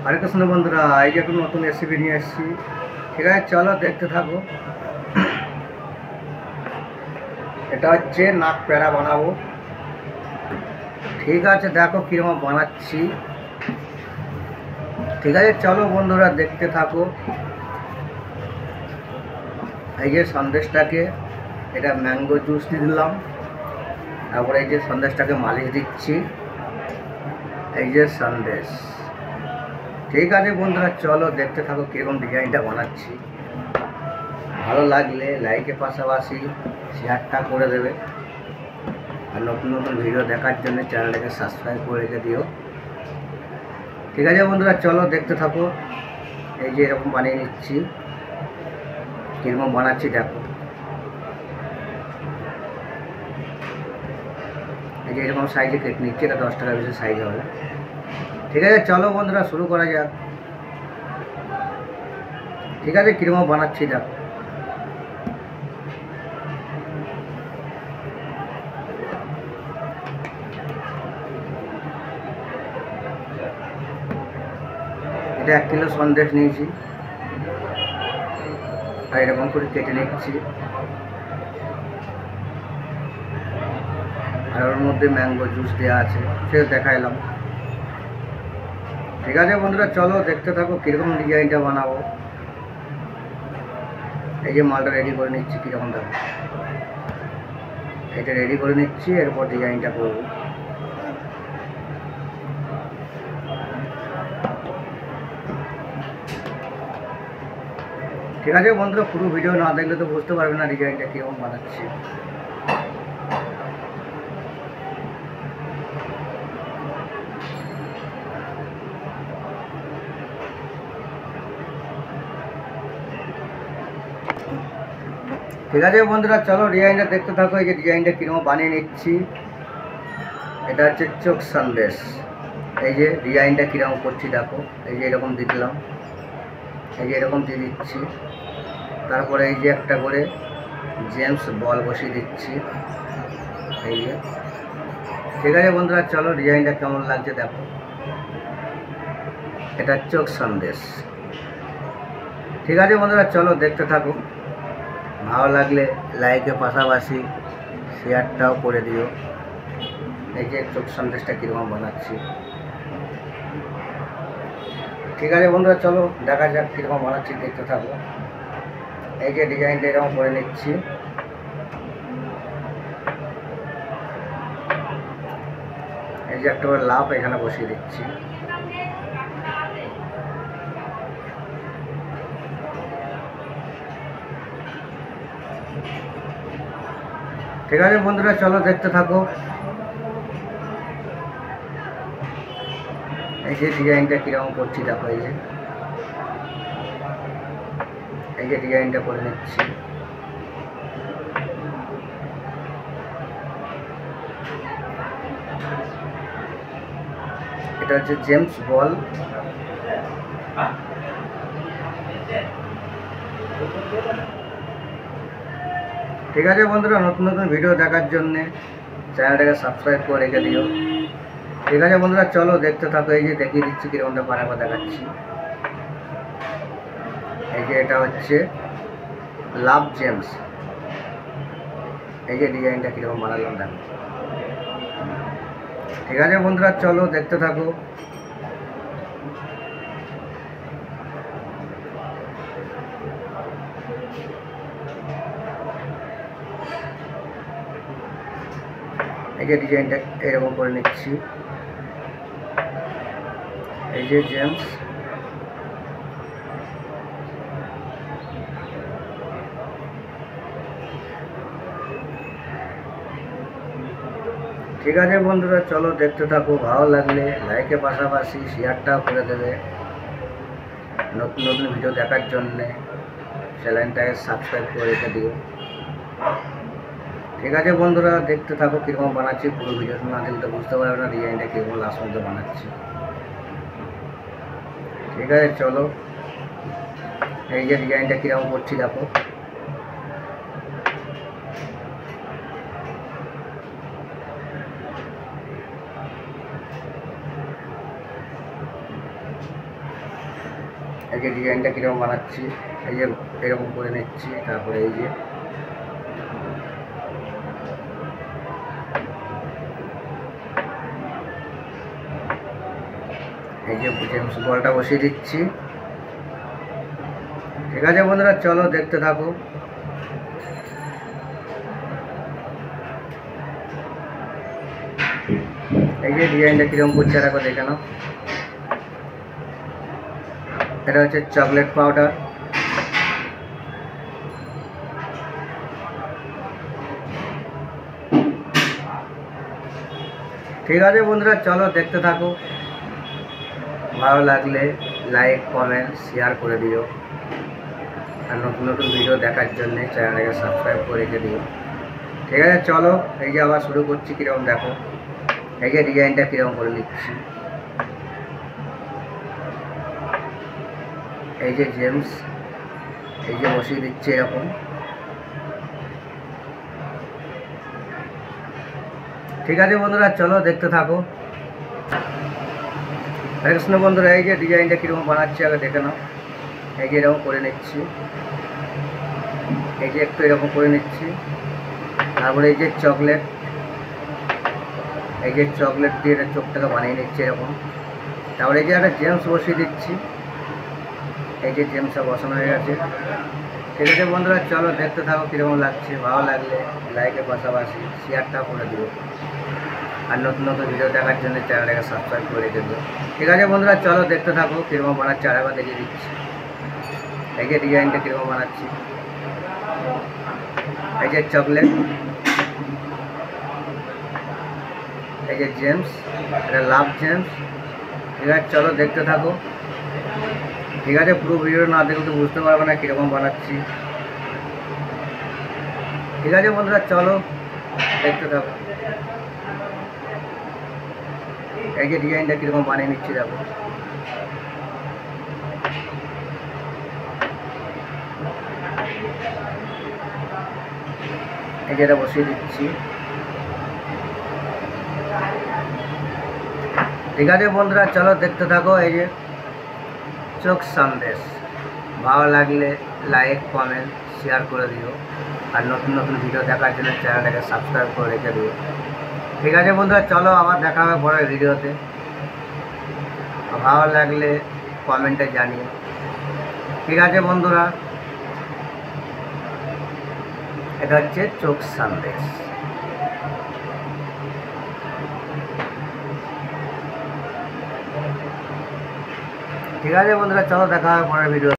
হরে কৃষ্ণ বন্ধুরা, এই যে একটু নতুন রেসিপি নিয়ে এসেছি। ঠিক আছে, চলো দেখতে থাকো। এটা হচ্ছে নাক প্যাড়া বানাবো। ঠিক আছে, দেখো কীরকম বানাচ্ছি। ঠিক আছে, চলো বন্ধুরা দেখতে থাকো। এই যে সন্দেশটাকে, এটা ম্যাঙ্গো জুস দিয়ে দিলাম। তারপরে এই যে সন্দেশটাকে মালিশ দিচ্ছি। এই যে সন্দেশ। ঠিক আছে বন্ধুরা, চলো দেখতে থাকো কীরকম ডিজাইনটা বানাচ্ছি। ভালো লাগলে লাইকের পাশাপাশি শেয়ারটা করে দেবে, আর নতুন নতুন ভিডিও দেখার জন্য চ্যানেলটাকে সাবস্ক্রাইব করে রেখে দিও। ঠিক আছে বন্ধুরা, চলো দেখতে থাকো। এই যে এরকম বানিয়ে নিচ্ছি, কীরকম বানাচ্ছি দেখো। এই যে এরকম সাইজে কেটে নিচ্ছি, এটা 10 টাকা বেশি সাইজ হবে। ঠিক আছে, চলো বন্ধুরা শুরু করা যাক। ঠিক আছে, কীরকম বানাচ্ছি দেখো। এটা 1 কিলো সন্দেশ নিয়েছি, আর এরকম করে কেটে নিচ্ছি। আর ওর মধ্যে ম্যাঙ্গো জুস দেওয়া আছে, সেটা দেখাইলাম। ঠিক আছে বন্ধুরা, চলো দেখতে থাকো কীরকম ডিজাইনটা বানাবো। এই যে মালটা রেডি করে নিচ্ছি, কীরকম দেখো। এটা রেডি করে নিচ্ছি, এরপর ডিজাইনটা করব। ঠিক আছে বন্ধুরা, পুরো ভিডিও না দেখলে তো বুঝতে পারবে না ডিজাইনটা কীরকম বানাচ্ছি। ঠিক আছে বন্ধুরা, চলো ডিজাইনটা দেখতে থাকো। এই যে ডিজাইনটা কীরকম বানিয়ে নিচ্ছি। এটা হচ্ছে চোখ সন্দেশ। এই যে ডিজাইনটা কীরকম করছি দেখো। এই যে এরকম দিয়ে দিলাম, এই যে এরকম দিয়ে দিচ্ছি। তারপরে এই যে একটা করে জেমস বল বসিয়ে দিচ্ছি, এই যে। ঠিক আছে বন্ধুরা, চলো ডিজাইনটা কেমন লাগছে দেখো। এটা চোখ সন্দেশ। ঠিক আছে বন্ধুরা, চলো দেখতে থাকো। ভালো লাগলে লাইকের পাশাপাশি শেয়ারটাও করে দিও। এই যে চোখ সন্দেশটা কীরকম বানাচ্ছি। ঠিক আছে বন্ধুরা, চলো দেখা যাক কীরকম বানাচ্ছি, দেখতে থাকো। এই যে ডিজাইনটা এরকম করে নিচ্ছি। এই যে একটা করে লাভ এখানে বসিয়ে দিচ্ছি। ঠিক আছে বন্ধুরা, চলো দেখতে থাকো। এই যে ডিজাইনটা কীরকম করছি দেখো। এই যে ডিজাইনটা করে নিচ্ছি। এটা হচ্ছে জেমস বল। ঠিক আছে বন্ধুরা, নতুন নতুন ভিডিও দেখার জন্যে চ্যানেলটাকে সাবস্ক্রাইব করে রেখে দিও। ঠিক আছে বন্ধুরা, চলো দেখতে থাকো। এই যে দেখিয়ে দিচ্ছি কীরকমটা বানাবো, দেখাচ্ছি। এই যে এটা হচ্ছে লাভ জেমস। এই যে ডিজাইনটা কীরকম বানালাম দেখো। ঠিক আছে বন্ধুরা, চলো দেখতে থাকো। এই যে ডিজাইনটা এরকম করে নিচ্ছি। এই যে জেমস। ঠিক আছে বন্ধুরা, চলো দেখতে থাকো। ভালো লাগলে লাইকের পাশাপাশি শেয়ারটাও করে দেবে। নতুন নতুন ভিডিও দেখার জন্যে চ্যানেলটাকে সাবস্ক্রাইব করে রেখে দিও। ঠিক আছে বন্ধুরা, দেখতে থাকো কীরকম বানাচ্ছি। পুরো ভিডিও না দেখলে তো বুঝতে পারবে না ডিজাইনটা কীরকম লাস্ট মধ্যে বানাচ্ছি। ঠিক আছে, চলো। এই যে ডিজাইনটা কীরকম করছি দেখো। এই যে ডিজাইনটা কীরকম বানাচ্ছি, এই যে এরকম করে নিচ্ছি, তারপরে এই যে জেমস বলটা বসিয়ে দিচ্ছি। ঠিক আছে বন্ধুরা, চলো দেখতে থাকো। এই যে ডিজাইনটা কিরকম করছে আর একবার দেখে নাও। এটা হচ্ছে চকলেট পাউডার। ঠিক আছে বন্ধুরা, চলো দেখতে থাকো। ভালো লাগলে লাইক কমেন্ট শেয়ার করে দিও, আর নতুন নতুন ভিডিও দেখার জন্য চ্যানেলটাকে সাবস্ক্রাইব করে রেখে দিও। ঠিক আছে চলো, এই যে আবার শুরু করছি। কীরকম দেখো, এই যে ডিজাইনটা কীরকম করে নিচ্ছি। এই যে জেমস, এই যে বসিয়ে দিচ্ছি এরকম। ঠিক আছে বন্ধুরা, চলো দেখতে থাকো। হরে কৃষ্ণ বন্ধুরা, এই যে ডিজাইনটা কীরকম বানাচ্ছি আগে দেখে নাও। এই যে এরকম করে নিচ্ছি, এই যে একটু এরকম করে নিচ্ছি। তারপরে এই যে চকলেট, এই যে চকলেট দিয়ে এটা চোখটাকে বানিয়ে নিচ্ছি এরকম। তারপরে এই যে একটা জেমস বসিয়ে দিচ্ছি। এই যে জেমসটা বসানো হয়ে গেছে। ঠিক আছে বন্ধুরা, চলো দেখতে থাকো কীরকম লাগছে। ভালো লাগলে লাইকের পাশাপাশি শেয়ারটাও করে দিও, আর নতুন নতুন ভিডিও দেখার জন্য চ্যানেলটাকে সাবস্ক্রাইব করে দেবো। ঠিক আছে বন্ধুরা, চলো দেখতে থাকো কীরকম বানাচ্ছি। আর একবার দেখিয়ে দিচ্ছি এই যে ডিজাইনটা কীরকম বানাচ্ছি। এই যে চকলেট, এই যে জেমস, এটা লাভ জেমস। ঠিক আছে চলো দেখতে থাকো। ঠিক আছে, পুরো ভিডিও না দেখলে তো বুঝতে পারবে না কীরকম বানাচ্ছি। ঠিক আছে বন্ধুরা, চলো দেখতে থাকো। এই যে ডিজাইনটা কীরকম বানিয়ে নিচ্ছি দেখো। এই যে এটা বসিয়ে দিচ্ছি। ঠিক আছে বন্ধুরা, চলো দেখতে থাকো। এই যে চোখ সন্দেশ। ভালো লাগলে লাইক কমেন্ট শেয়ার করে দিও, আর নতুন নতুন ভিডিও দেখার জন্য চ্যানেলটাকে সাবস্ক্রাইব করে রেখে দিও। ঠিক আছে বন্ধুরা, চলো আবার দেখা হবে পরের ভিডিওতে। ভালো লাগলে কমেন্টে জানিও। ঠিক আছে বন্ধুরা, এটা হচ্ছে চোখ সন্দেশ। ঠিক আছে বন্ধুরা, চলো দেখা হবে পরের ভিডিও।